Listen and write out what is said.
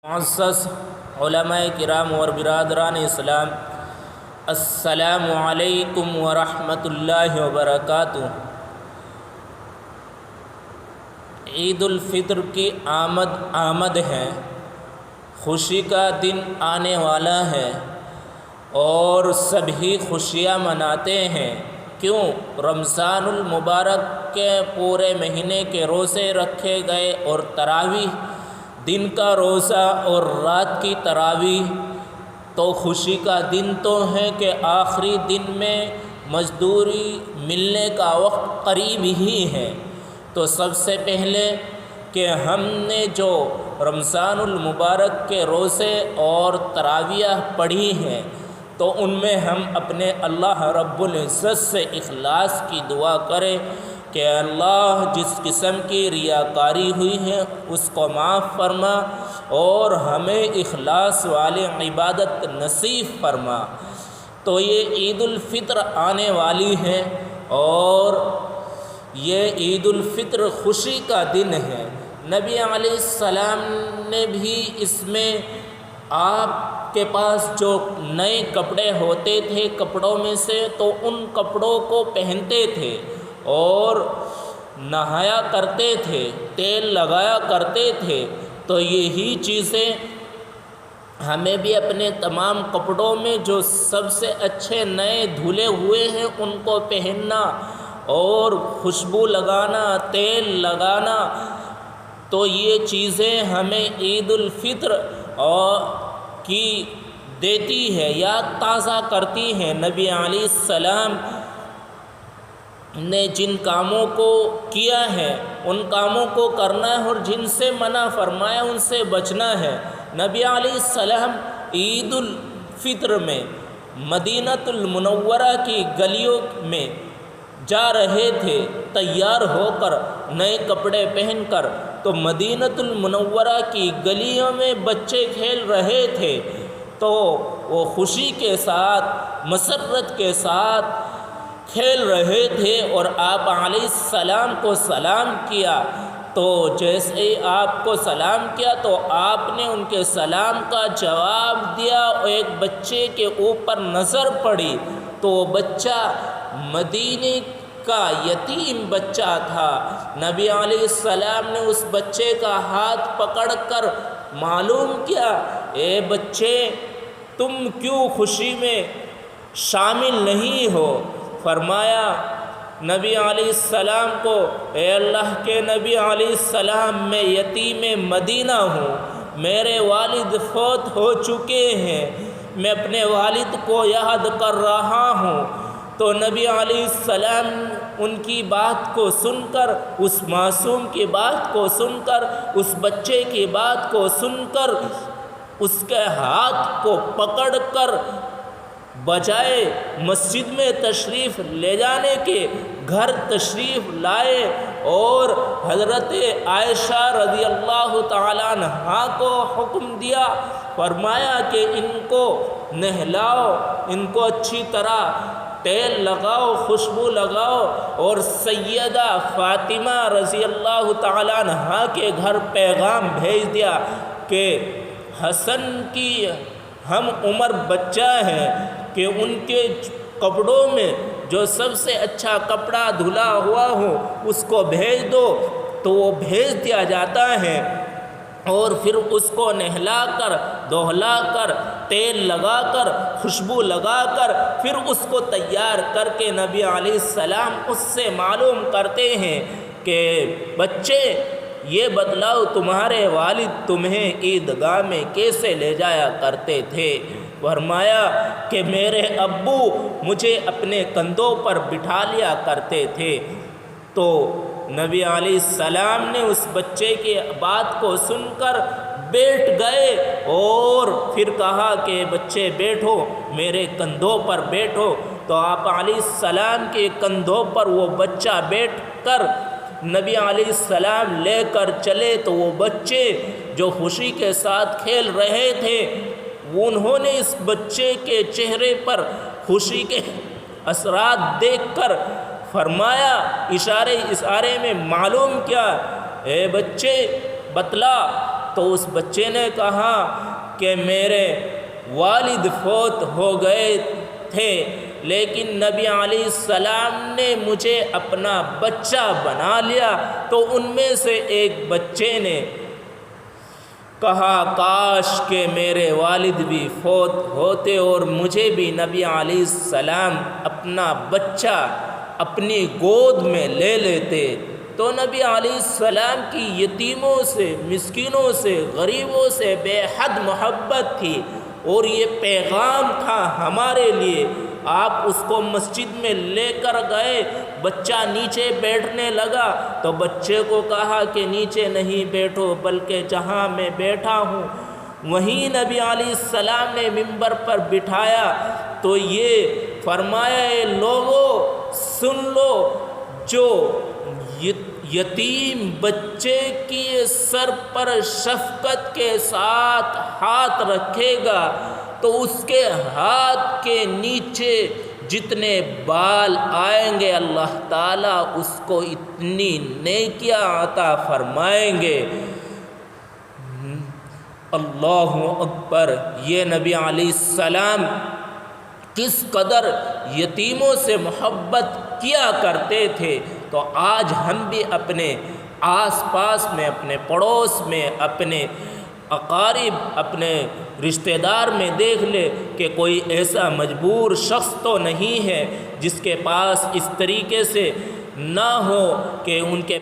معزز علماء کرام اور برادران اسلام، السلام علیکم ورحمۃ اللہ وبرکاتہ۔ عید الفطر کی آمد ہے، خوشی کا دن آنے والا ہے اور سبھی خوشیاں مناتے ہیں۔ کیوں؟ رمضان المبارک کے پورے مہینے کے روزے رکھے گئے اور تراویح، دن کا روزہ اور رات کی تراویح، تو خوشی کا دن تو ہے کہ آخری دن میں مزدوری ملنے کا وقت قریب ہی ہے۔ تو سب سے پہلے کہ ہم نے جو رمضان المبارک کے روزے اور تراویح پڑھی ہیں تو ان میں ہم اپنے اللہ رب العزت سے اخلاص کی دعا کریں کہ اللہ جس قسم کی ریاکاری ہوئی ہے اس کو معاف فرما اور ہمیں اخلاص والے عبادت نصیب فرما۔ تو یہ عید الفطر آنے والی ہے اور یہ عید الفطر خوشی کا دن ہے۔ نبی علیہ السلام نے بھی اس میں آپ کے پاس جو نئے کپڑے ہوتے تھے کپڑوں میں سے تو ان کپڑوں کو پہنتے تھے اور نہایا کرتے تھے، تیل لگایا کرتے تھے۔ تو یہی چیزیں ہمیں بھی اپنے تمام کپڑوں میں جو سب سے اچھے نئے دھلے ہوئے ہیں ان کو پہننا اور خوشبو لگانا، تیل لگانا، تو یہ چیزیں ہمیں عید الفطر کی دیتی ہے، یاد تازہ کرتی ہیں۔ نبی علیہ السلام نے جن کاموں کو کیا ہے ان کاموں کو کرنا ہے اور جن سے منع فرمایا ان سے بچنا ہے۔ نبی علیہ السلام عید الفطر میں مدینۃ المنورہ کی گلیوں میں جا رہے تھے تیار ہو کر، نئے کپڑے پہن کر، تو مدینۃ المنورہ کی گلیوں میں بچے کھیل رہے تھے تو وہ خوشی کے ساتھ، مسرت کے ساتھ کھیل رہے تھے اور آپ علیہ السلام کو سلام کیا۔ تو جیسے ہی آپ کو سلام کیا تو آپ نے ان کے سلام کا جواب دیا اور ایک بچے کے اوپر نظر پڑی تو وہ بچہ مدینے کا یتیم بچہ تھا۔ نبی علیہ السلام نے اس بچے کا ہاتھ پکڑ کر معلوم کیا، اے بچے تم کیوں خوشی میں شامل نہیں ہو؟ فرمایا نبی علیہ السلام کو، اے اللہ کے نبی علیہ السلام میں یتیم مدینہ ہوں، میرے والد فوت ہو چکے ہیں، میں اپنے والد کو یاد کر رہا ہوں۔ تو نبی علیہ السلام ان کی بات کو سن کر، اس معصوم کی بات کو سن کر، اس بچے کی بات کو سن کر، اس کے ہاتھ کو پکڑ کر بجائے مسجد میں تشریف لے جانے کے گھر تشریف لائے اور حضرت عائشہ رضی اللہ تعالیٰ عنہا کو حکم دیا، فرمایا کہ ان کو نہلاؤ، ان کو اچھی طرح تیل لگاؤ، خوشبو لگاؤ، اور سیدہ فاطمہ رضی اللہ تعالیٰ عنہا کے گھر پیغام بھیج دیا کہ حسن کی ہم عمر بچہ ہیں کہ ان کے کپڑوں میں جو سب سے اچھا کپڑا دھلا ہوا ہو اس کو بھیج دو۔ تو وہ بھیج دیا جاتا ہے اور پھر اس کو نہلا کر، دہلا کر، تیل لگا کر، خوشبو لگا کر، پھر اس کو تیار کر کے نبی علیہ السلام اس سے معلوم کرتے ہیں کہ بچے یہ بتلاؤ تمہارے والد تمہیں عیدگاہ میں کیسے لے جایا کرتے تھے؟ فرمایا کہ میرے ابو مجھے اپنے کندھوں پر بٹھا لیا کرتے تھے۔ تو نبی علیہ السلام نے اس بچے کی بات کو سن کر بیٹھ گئے اور پھر کہا کہ بچے بیٹھو، میرے کندھوں پر بیٹھو۔ تو آپ علیہ السلام کے کندھوں پر وہ بچہ بیٹھ کر نبی علیہ السلام لے کر چلے تو وہ بچے جو خوشی کے ساتھ کھیل رہے تھے انہوں نے اس بچے کے چہرے پر خوشی کے اثرات دیکھ کر فرمایا، اشارے میں معلوم کیا، اے بچے بتلا تو اس بچے نے کہا کہ میرے والد فوت ہو گئے تھے، لیکن نبی علیہ السلام نے مجھے اپنا بچہ بنا لیا۔ تو ان میں سے ایک بچے نے کہا کاش کہ میرے والد بھی فوت ہوتے اور مجھے بھی نبی علیہ السلام اپنا بچہ اپنی گود میں لے لیتے۔ تو نبی علیہ السلام کی یتیموں سے، مسکینوں سے، غریبوں سے بے حد محبت تھی، اور یہ پیغام تھا ہمارے لیے۔ آپ اس کو مسجد میں لے کر گئے، بچہ نیچے بیٹھنے لگا تو بچے کو کہا کہ نیچے نہیں بیٹھو بلکہ جہاں میں بیٹھا ہوں وہیں نبی علیہ السلام نے ممبر پر بٹھایا تو یہ فرمایا اے لوگو سن لو، جو یتیم بچے کی سر پر شفقت کے ساتھ ہاتھ رکھے گا تو اس کے ہاتھ کے نیچے جتنے بال آئیں گے اللہ تعالیٰ اس کو اتنی نیکیاں عطا فرمائیں گے۔ اللہ اکبر! یہ نبی علیہ السلام کس قدر یتیموں سے محبت کیا کرتے تھے، تو آج ہم بھی اپنے آس پاس میں، اپنے پڑوس میں، اپنے اقارب، اپنے رشتہ دار میں دیکھ لے کہ کوئی ایسا مجبور شخص تو نہیں ہے جس کے پاس اس طریقے سے نہ ہو کہ ان کے